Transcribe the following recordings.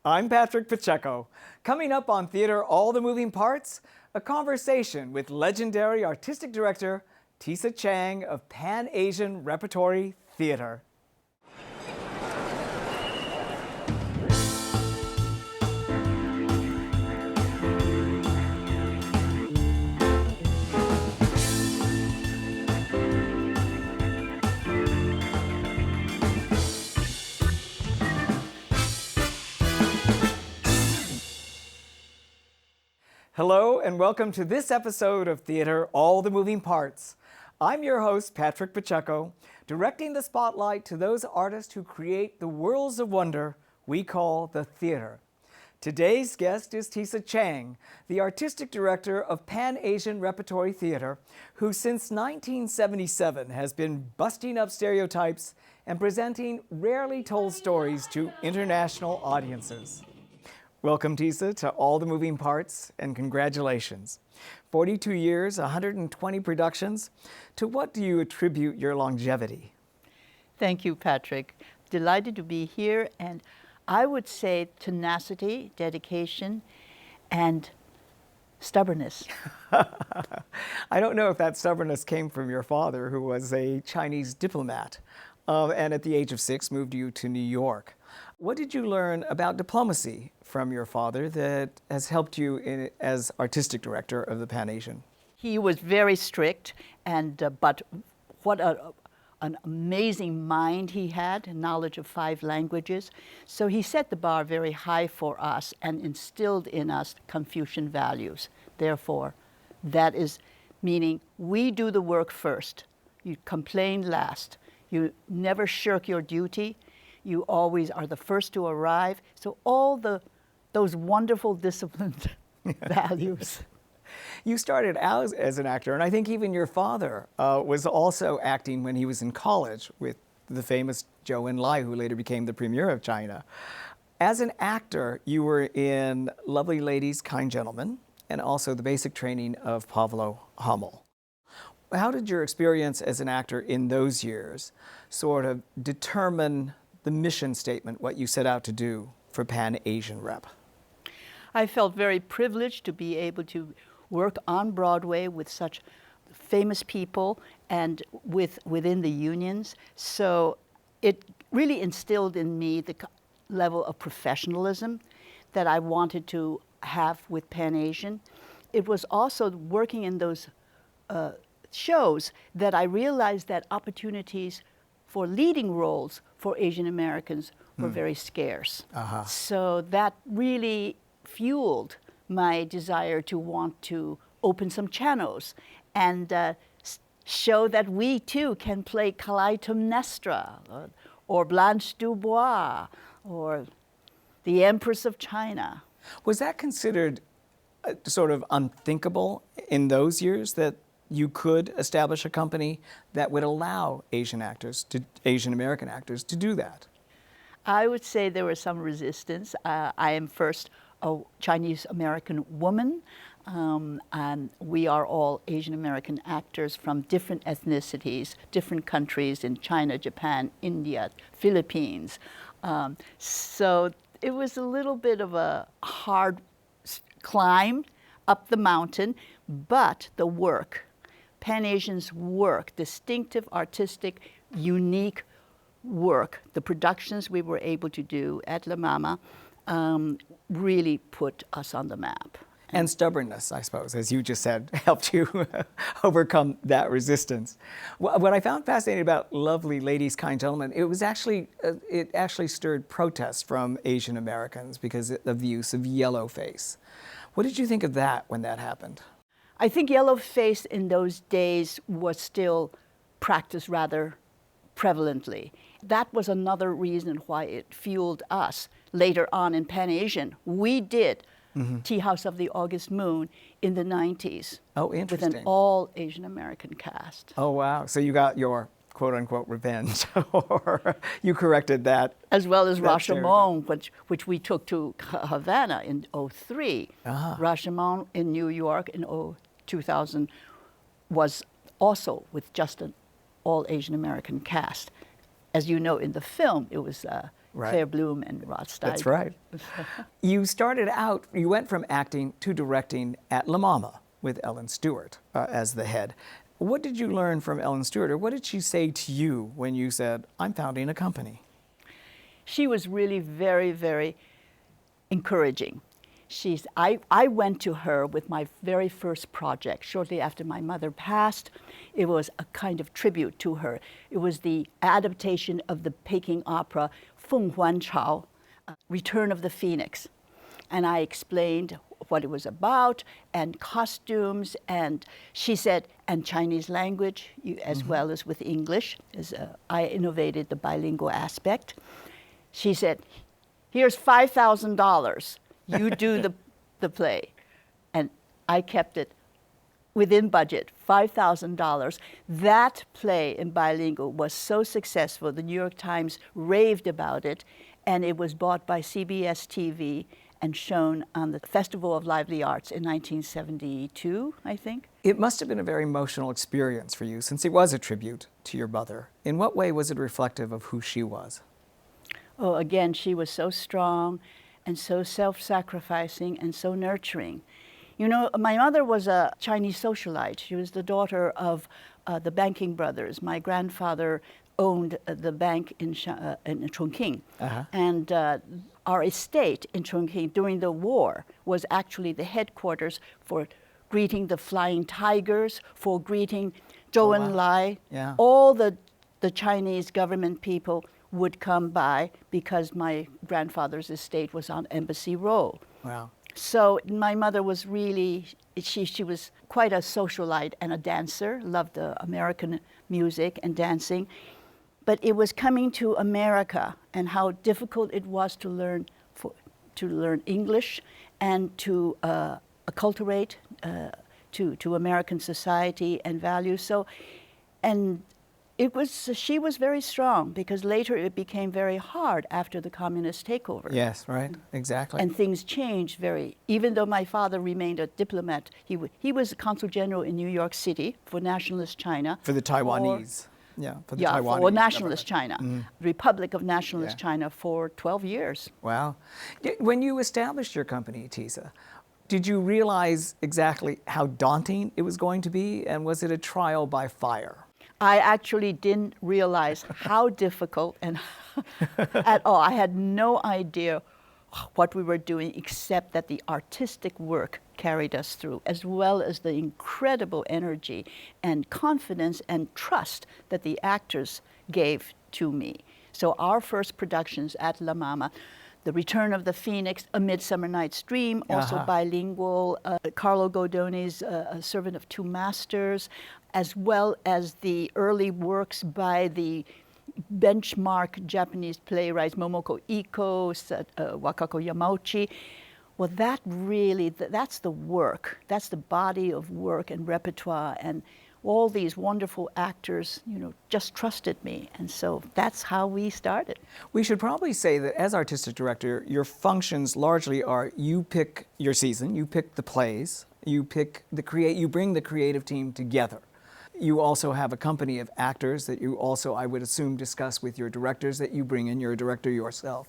I'm Patrick Pacheco. Coming up on Theater All the Moving Parts, a conversation with legendary artistic director Tisa Chang of Pan-Asian Repertory Theater. Hello and welcome to this episode of Theater All the Moving Parts. I'm your host, Patrick Pacheco, directing the spotlight to those artists who create the worlds of wonder we call the theater. Today's guest is Tisa Chang, the artistic director of Pan-Asian Repertory Theater, who since 1977 has been busting up stereotypes and presenting rarely told stories to international audiences. Welcome, Tisa, to All the Moving Parts, and congratulations. 42 years, 120 productions. To what do you attribute your longevity? Thank you, Patrick. Delighted to be here, and I would say tenacity, dedication, and stubbornness. I don't know if that stubbornness came from your father, who was a Chinese diplomat, and at the age of 6 moved you to New York. What did you learn about diplomacy from your father that has helped you as artistic director of the Pan-Asian? He was very strict, and but what an amazing mind he had, knowledge of 5 languages. So he set the bar very high for us and instilled in us Confucian values. Therefore, that is meaning we do the work first. You complain last. You never shirk your duty. You always are the first to arrive. So all those wonderful disciplined values. You started out as an actor, and I think even your father was also acting when he was in college with the famous Zhou Enlai, who later became the premier of China. As an actor, you were in Lovely Ladies, Kind Gentlemen, and also the basic training of Pavlo Hummel. How did your experience as an actor in those years sort of determine the mission statement, what you set out to do for Pan-Asian Rep? I felt very privileged to be able to work on Broadway with such famous people and within the unions. So it really instilled in me the level of professionalism that I wanted to have with Pan-Asian. It was also working in those shows that I realized that opportunities for leading roles for Asian Americans were very scarce. So that really fueled my desire to want to open some channels and show that we too can play Clytemnestra or Blanche Dubois or the Empress of China. Was that considered sort of unthinkable in those years, that you could establish a company that would allow Asian American actors to do that? I would say there was some resistance. I am first a Chinese American woman, and we are all Asian American actors from different ethnicities, different countries in China, Japan, India, Philippines. So it was a little bit of a hard climb up the mountain, but the work, Pan-Asians' work, distinctive, artistic, unique work, the productions we were able to do at La Mama really put us on the map. And stubbornness, I suppose, as you just said, helped you overcome that resistance. What I found fascinating about Lovely Ladies, Kind Gentlemen, it actually stirred protests from Asian Americans because of the use of yellowface. What did you think of that when that happened? I think yellowface in those days was still practiced rather prevalently. That was another reason why it fueled us later on in Pan-Asian. We did Tea House of the August Moon in the 90s. Oh, interesting. With an all Asian American cast. Oh, wow. So you got your quote-unquote revenge, or you corrected that. As well as Rashomon, which we took to Havana in 2003. Rashomon in New York in 2000 was also with just an all Asian American cast. As you know, in the film, it was Right. Claire Bloom and Rod Steiger. That's right. You started out, you went from acting to directing at La Mama with Ellen Stewart as the head. What did you learn from Ellen Stewart, or what did she say to you when you said, I'm founding a company? She was really very, very encouraging. I went to her with my very first project shortly after my mother passed. It was a kind of tribute to her. It was the adaptation of the Peking opera Feng Huan Chao, Return of the Phoenix. And I explained what it was about and costumes, and she said, and Chinese language as well as with English. I innovated the bilingual aspect. She said, here's $5,000. You do the play. And I kept it within budget, $5,000. That play in bilingual was so successful, the New York Times raved about it, and it was bought by CBS TV and shown on the Festival of Lively Arts in 1972, I think. It must have been a very emotional experience for you, since it was a tribute to your mother. In what way was it reflective of who she was? Oh, again, she was so strong and so self-sacrificing and so nurturing. You know, my mother was a Chinese socialite. She was the daughter of the banking brothers. My grandfather owned the bank in Chongqing. And our estate in Chongqing during the war was actually the headquarters for greeting the Flying Tigers, for greeting Zhou Enlai. Yeah. All the Chinese government people would come by because my grandfather's estate was on Embassy Row. Wow. So my mother was really, she was quite a socialite and a dancer, loved the American music and dancing. But it was coming to America and how difficult it was to learn English and to acculturate to American society and values. So, and she was very strong, because later it became very hard after the communist takeover. Yes, right, exactly. And things changed even though my father remained a diplomat, he was a consul general in New York City for Nationalist China. For the Taiwanese. Taiwanese for Nationalist China, Mm-hmm. Republic of Nationalist China for 12 years. Wow. When you established your company, Tisa, did you realize exactly how daunting it was going to be, and was it a trial by fire? I actually didn't realize how difficult and at all. I had no idea what we were doing, except that the artistic work carried us through, as well as the incredible energy and confidence and trust that the actors gave to me. So our first productions at La Mama, The Return of the Phoenix, A Midsummer Night's Dream, also bilingual, Carlo Godoni's A Servant of Two Masters, as well as the early works by the benchmark Japanese playwrights Momoko Iko, Wakako Yamauchi. Well, that's the work. That's the body of work and repertoire, and all these wonderful actors, just trusted me. And so that's how we started. We should probably say that as artistic director, your functions largely are you pick your season, you pick the plays, you bring the creative team together. You also have a company of actors that you also, I would assume, discuss with your directors, that you bring in. You're a director yourself.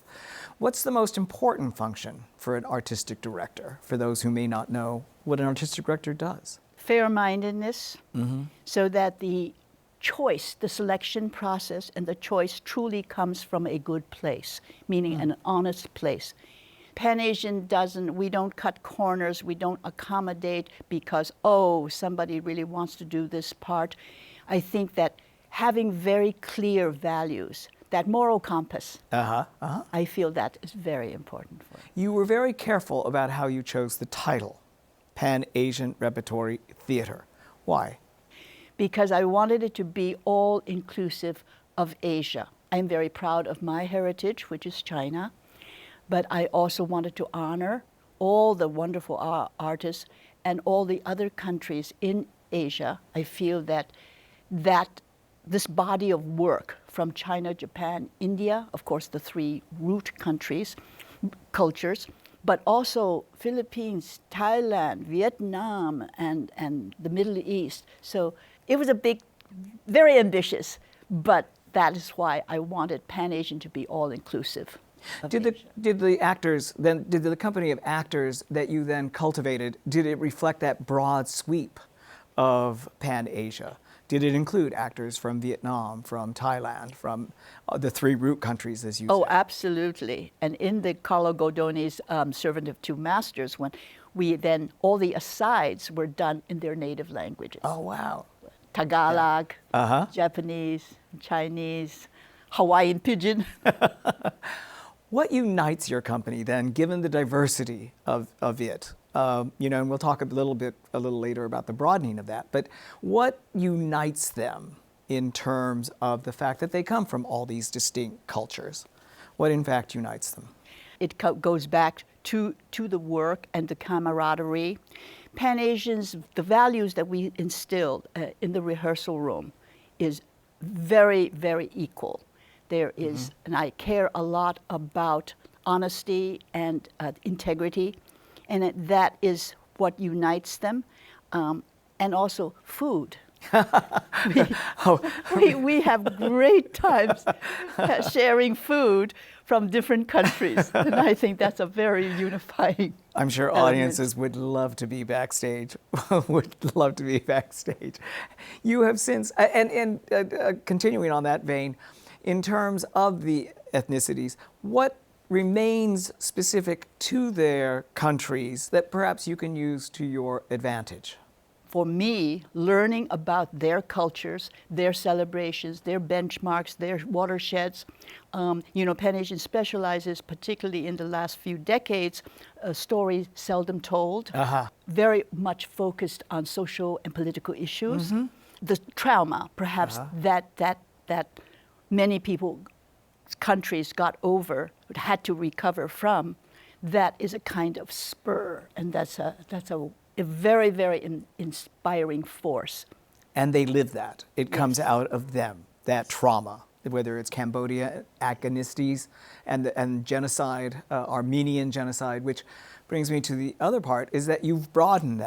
What's the most important function for an artistic director, for those who may not know what an artistic director does? Fair-mindedness, so that the choice, the selection process and the choice truly comes from a good place, meaning an honest place. Pan-Asian we don't cut corners, we don't accommodate because, somebody really wants to do this part. I think that having very clear values, that moral compass, I feel that is very important for me. You were very careful about how you chose the title, Pan-Asian Repertory Theater. Why? Because I wanted it to be all-inclusive of Asia. I'm very proud of my heritage, which is China. But I also wanted to honor all the wonderful artists and all the other countries in Asia. I feel that this body of work from China, Japan, India, of course the three root countries, cultures, but also Philippines, Thailand, Vietnam, and the Middle East. So it was very ambitious, but that is why I wanted Pan-Asian to be all-inclusive. Did the actors then, did the company of actors that you then cultivated, did it reflect that broad sweep of Pan-Asia? Did it include actors from Vietnam, from Thailand, from the three root countries, as you Oh, said? absolutely. And in the Carlo Goldoni's Servant of Two Masters, when we then, all the asides were done in their native languages. Oh, wow. Tagalog, Uh-huh. Japanese, Chinese, Hawaiian Pidgin. What unites your company then, given the diversity of it? You know, and we'll talk a little later about the broadening of that, but what unites them in terms of the fact that they come from all these distinct cultures? What in fact unites them? It goes back to the work and the camaraderie. Pan-Asians, the values that we instilled in the rehearsal room is very, very equal. There is, and I care a lot about honesty and integrity, and that is what unites them, and also food. We have great times sharing food from different countries, and I think that's a very unifying I'm sure element. audiences would love to be backstage, would love to be backstage. You have since, and continuing on that vein, in terms of the ethnicities, what remains specific to their countries that perhaps you can use to your advantage? For me, learning about their cultures, their celebrations, their benchmarks, their watersheds. You know, Pan-Asian specializes, particularly in the last few decades, stories seldom told, very much focused on social and political issues. The trauma, perhaps, that many people, countries got over, had to recover from, that is a kind of spur, and that's a very, very inspiring force. And they live that. It comes out of them, that trauma, whether it's Cambodia, Afghanistan, and genocide, Armenian genocide, which brings me to the other part, is that you've broadened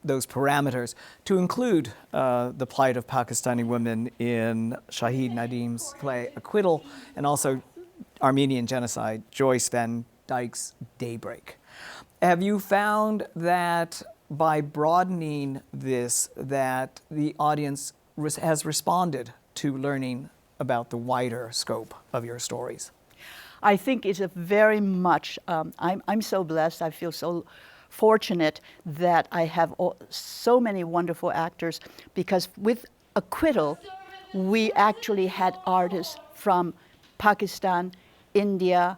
those parameters, to include the plight of Pakistani women in Shahid Nadim's play Acquittal, and also Armenian genocide, Joyce Van Dyke's Daybreak. Have you found that by broadening this, that the audience has responded to learning about the wider scope of your stories? I think it's a very much, I'm so blessed, I feel so fortunate that I have so many wonderful actors, because with Acquittal, we actually had artists from Pakistan, India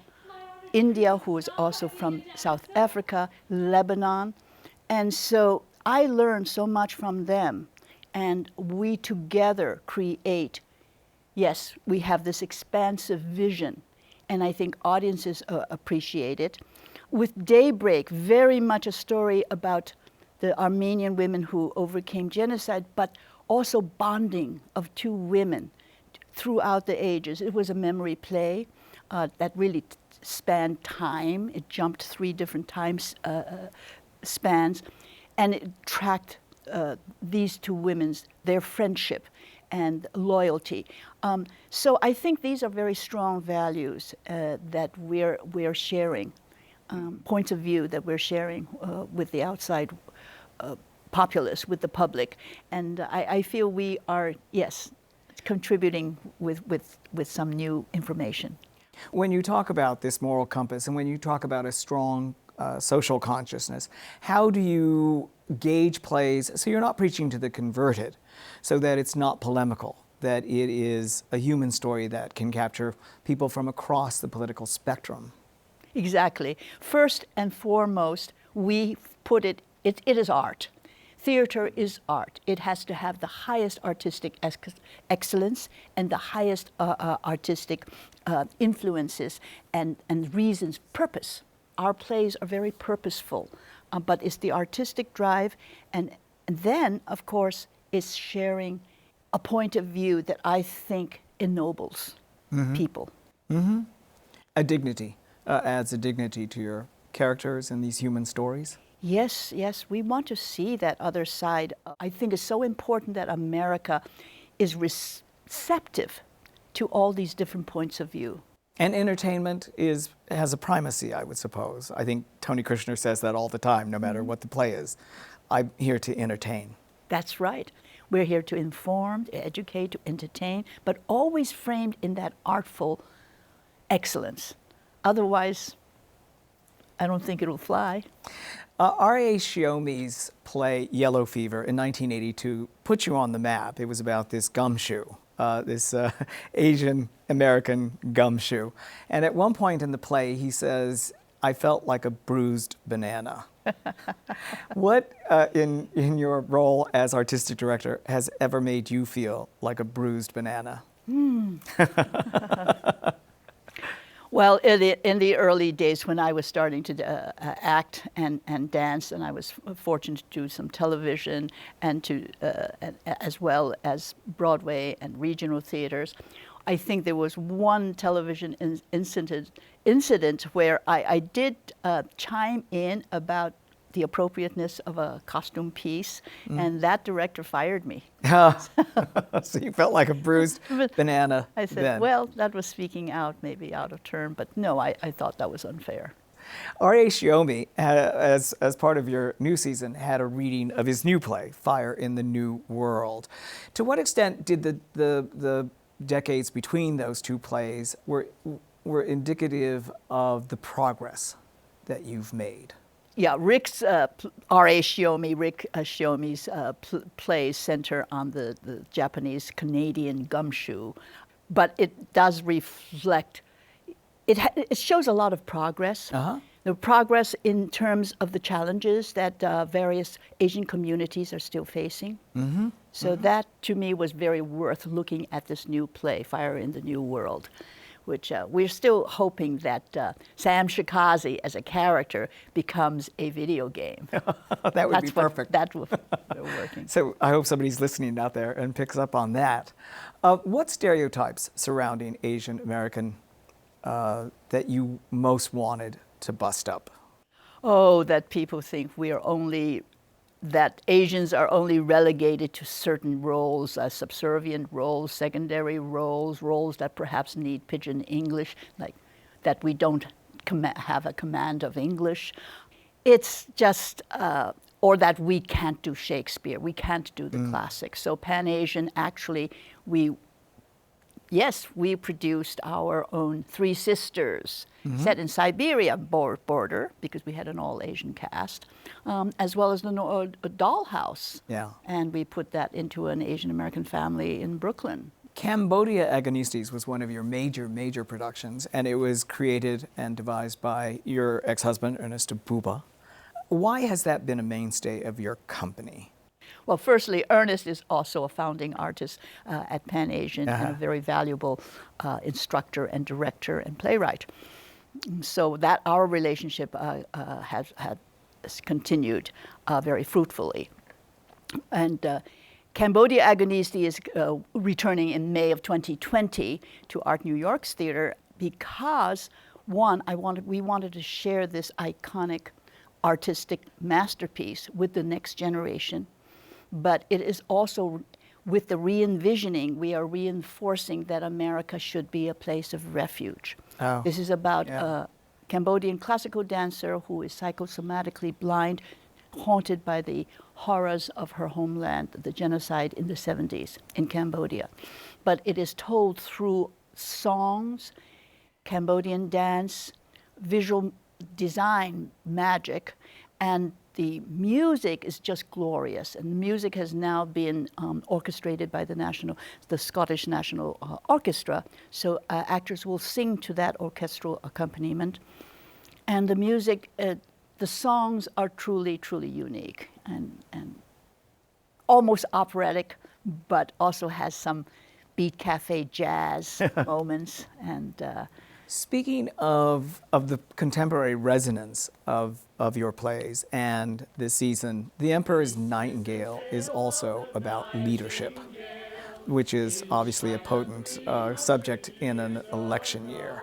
who is also from South Africa, Lebanon. And so I learned so much from them, and we together create, yes, we have this expansive vision, and I think audiences appreciate it. With Daybreak, very much a story about the Armenian women who overcame genocide, but also bonding of two women throughout the ages. It was a memory play that really spanned time. It jumped 3 different times spans, and it tracked these two women's, their friendship and loyalty. So I think these are very strong values that we're sharing, points of view that we're sharing with the outside populace, with the public. And I feel we are, yes, contributing with some new information. When you talk about this moral compass, and when you talk about a strong social consciousness, how do you gauge plays so you're not preaching to the converted, so that it's not polemical, that it is a human story that can capture people from across the political spectrum? Exactly. First and foremost, we put it is art. Theater is art. It has to have the highest artistic excellence and the highest artistic influences and reasons, purpose. Our plays are very purposeful, but it's the artistic drive, and then, of course, it's sharing a point of view that I think ennobles people. A dignity, adds a dignity to your characters and these human stories? Yes, yes, we want to see that other side. I think it's so important that America is receptive to all these different points of view. And entertainment has a primacy, I would suppose. I think Tony Kushner says that all the time, no matter what the play is. I'm here to entertain. That's right. We're here to inform, to educate, to entertain, but always framed in that artful excellence. Otherwise, I don't think it'll fly. R.A. Shiomi's play Yellow Fever in 1982 put you on the map. It was about this gumshoe, this Asian American gumshoe. And at one point in the play, he says, "I felt like a bruised banana." What in your role as artistic director has ever made you feel like a bruised banana? Well, in the early days when I was starting to act and dance, and I was fortunate to do some television and as well as Broadway and regional theaters, I think there was one television incident where I did chime in about the appropriateness of a costume piece, and that director fired me. So you felt like a bruised banana. I said, then. well, that was speaking out, maybe out of turn, but no, I thought that was unfair. R.A. Shiomi, as part of your new season, had a reading of his new play, Fire in the New World. To what extent did the decades between those two plays were indicative of the progress that you've made? Yeah, Rick's R.A. Shiomi, Rick Shiomi's plays center on the Japanese-Canadian gumshoe, but it does reflect, it shows a lot of progress. The progress in terms of the challenges that various Asian communities are still facing. So that, to me, was very worth looking at this new play, Fire in the New World, which we're still hoping that Sam Shikazi as a character becomes a video game. That would be perfect. That's what we're working. So I hope somebody's listening out there and picks up on that. What stereotypes surrounding Asian American that you most wanted to bust up? Oh, that people think that Asians are only relegated to certain roles, subservient roles, secondary roles, roles that perhaps need pidgin English, like that we don't have a command of English. It's just, or that we can't do Shakespeare, we can't do the classics. So Pan-Asian, actually, we produced our own Three Sisters, set in Siberia border, because we had an all-Asian cast, as well as the Dollhouse. Yeah. And we put that into an Asian-American family in Brooklyn. Cambodia Agonistes was one of your major productions, and it was created and devised by your ex-husband, Ernesto Buba. Why has that been a mainstay of your company? Well, firstly, Ernest is also a founding artist at Pan Asian and a very valuable instructor and director and playwright. So that our relationship has continued very fruitfully. And Cambodia Agonisti is returning in May of 2020 to Art New York's theater because, one, we wanted to share this iconic artistic masterpiece with the next generation. But it is also, with the re-envisioning, we are reinforcing that America should be a place of refuge. Oh, this is about a Cambodian classical dancer who is psychosomatically blind, haunted by the horrors of her homeland, the genocide in the 70s in Cambodia. But it is told through songs, Cambodian dance, visual design, magic, and the music is just glorious, and the music has now been orchestrated by the Scottish National Orchestra. So actors will sing to that orchestral accompaniment, and the music, the songs are truly unique and almost operatic, but also has some beat cafe jazz moments. And speaking of the contemporary resonance of your plays and this season, The Emperor's Nightingale is also about leadership, which is obviously a potent subject in an election year.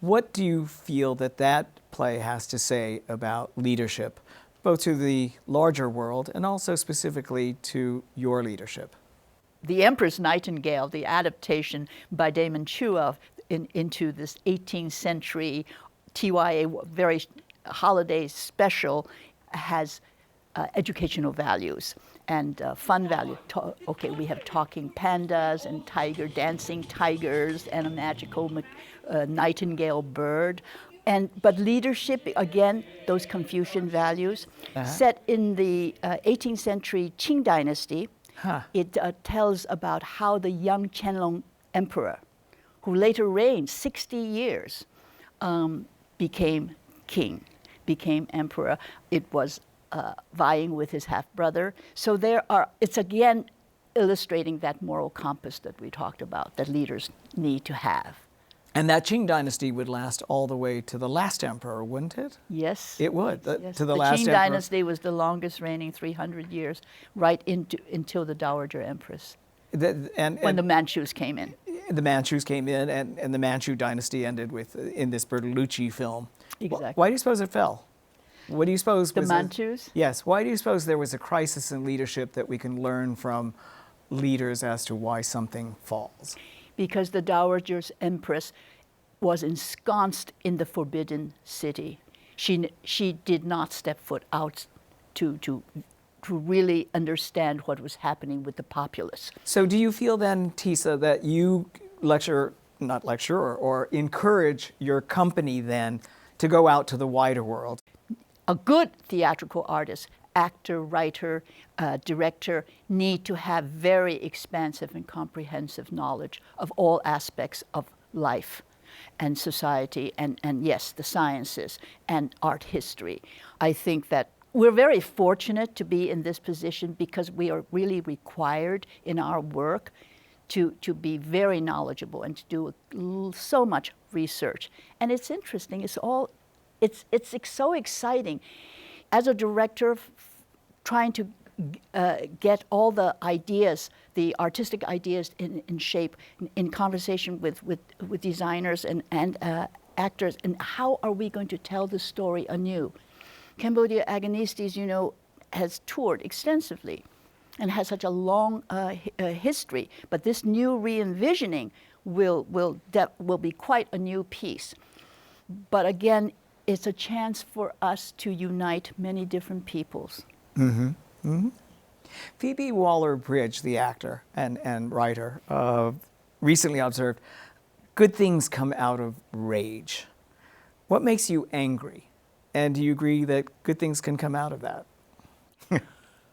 What do you feel that play has to say about leadership, both to the larger world and also specifically to your leadership? The Empress Nightingale, the adaptation by Damon Chua into this 18th century TYA very holiday special, has educational values and fun value. Okay, we have talking pandas and dancing tigers and a magical nightingale bird. But leadership, again, those Confucian values. Set in the 18th century Qing dynasty, it tells about how the young Qianlong emperor, who later reigned 60 years, became king, became emperor. It was vying with his half-brother. So it's again illustrating that moral compass that we talked about, that leaders need to have. And that Qing dynasty would last all the way to the last emperor, wouldn't it? Yes. It would, yes. To the last Qing emperor. dynasty was the longest reigning, 300 years, right until the Dowager Empress, when the Manchus came in. The Manchus came in, and the Manchu dynasty ended in this Bertolucci film. Exactly. Why do you suppose it fell? What do you suppose the Manchus? Yes. Why do you suppose there was a crisis in leadership that we can learn from leaders as to why something falls? Because the Dowager Empress was ensconced in the Forbidden City. She did not step foot out to really understand what was happening with the populace. So do you feel then, Tisa, that you or encourage your company then to go out to the wider world? A good theatrical artist, actor, writer, director, need to have very expansive and comprehensive knowledge of all aspects of life and society and yes, the sciences and art history. I think that we're very fortunate to be in this position because we are really required in our work to be very knowledgeable and to do so much research. And it's interesting, it's so exciting. As a director, trying to get all the ideas, the artistic ideas in shape, in conversation with designers and actors, and how are we going to tell the story anew? Cambodia Agonistes, has toured extensively and has such a long history, but this new re-envisioning will be quite a new piece. But again, it's a chance for us to unite many different peoples. Mm-hmm. Mm-hmm. Phoebe Waller-Bridge, the actor and writer, recently observed, good things come out of rage. What makes you angry? And do you agree that good things can come out of that?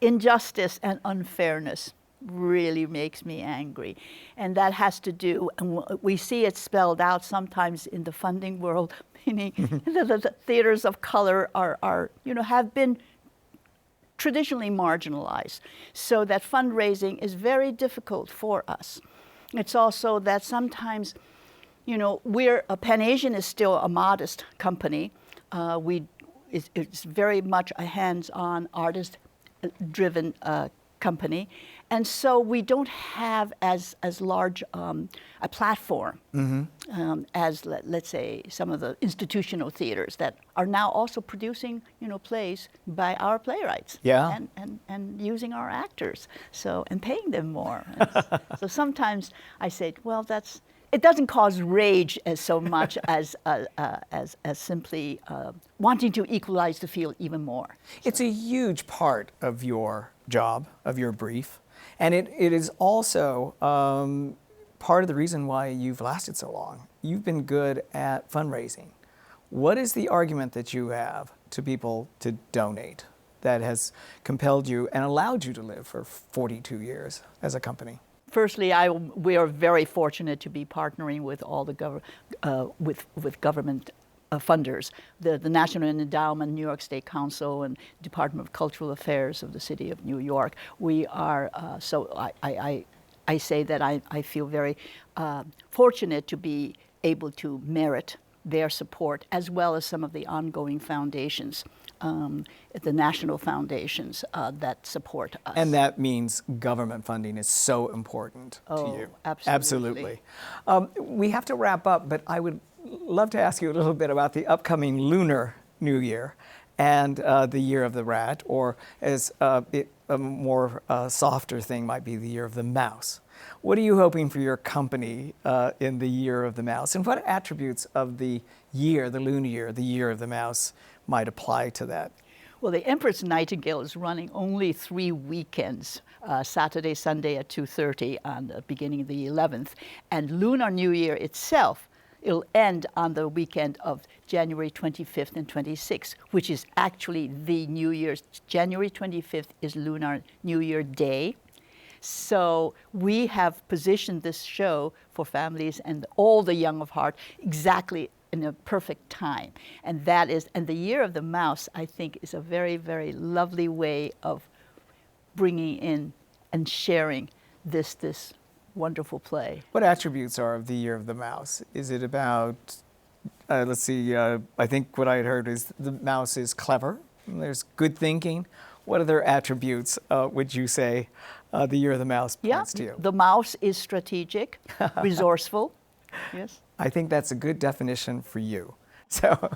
Injustice and unfairness really makes me angry. And that has to do, and we see it spelled out sometimes in the funding world, meaning the theaters of color have been traditionally marginalized. So that fundraising is very difficult for us. It's also that sometimes, Pan Asian is still a modest company. It's very much a hands-on, artist-driven company. And so we don't have as large a platform as, let's say, some of the institutional theaters that are now also producing, plays by our playwrights. Yeah. And using our actors, and paying them more. So sometimes I say, well, it doesn't cause rage as so much as simply wanting to equalize the field even more. It's a huge part of your job, of your brief. And it is also part of the reason why you've lasted so long. You've been good at fundraising. What is the argument that you have to people to donate that has compelled you and allowed you to live for 42 years as a company? Firstly, we are very fortunate to be partnering with all the with government funders, the National Endowment, New York State Council, and Department of Cultural Affairs of the City of New York. We are I say that I feel very fortunate to be able to merit their support, as well as some of the ongoing foundations, the national foundations that support us. And that means government funding is so important to you. Absolutely. Absolutely. We have to wrap up, but I would love to ask you a little bit about the upcoming Lunar New Year and the Year of the Rat, or as a more softer thing might be the year of the mouse. What are you hoping for your company in the year of the mouse? And what attributes of the year, the lunar year, the year of the mouse, might apply to that? Well, the Empress Nightingale is running only 3 weekends, Saturday, Sunday at 2:30 on the beginning of the 11th. And Lunar New Year itself, it'll end on the weekend of January 25th and 26th, which is actually the New Year's. January 25th is Lunar New Year Day. So we have positioned this show for families and all the young of heart exactly in a perfect time. And the Year of the Mouse, I think, is a very, very lovely way of bringing in and sharing this wonderful play. What attributes are of the Year of the Mouse? Is it about, let's see, I think what I had heard is the mouse is clever, there's good thinking. What other attributes would you say the Year of the Mouse points to? The mouse is strategic, resourceful. Yes. I think that's a good definition for you. So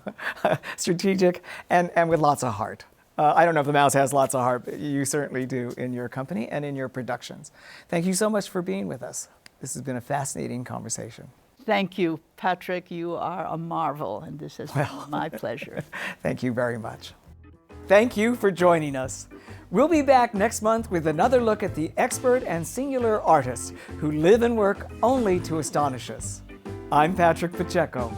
strategic and with lots of heart. I don't know if the mouse has lots of heart, but you certainly do in your company and in your productions. Thank you so much for being with us. This has been a fascinating conversation. Thank you, Patrick. You are a marvel, and this has been my pleasure. Thank you very much. Thank you for joining us. We'll be back next month with another look at the expert and singular artists who live and work only to astonish us. I'm Patrick Pacheco.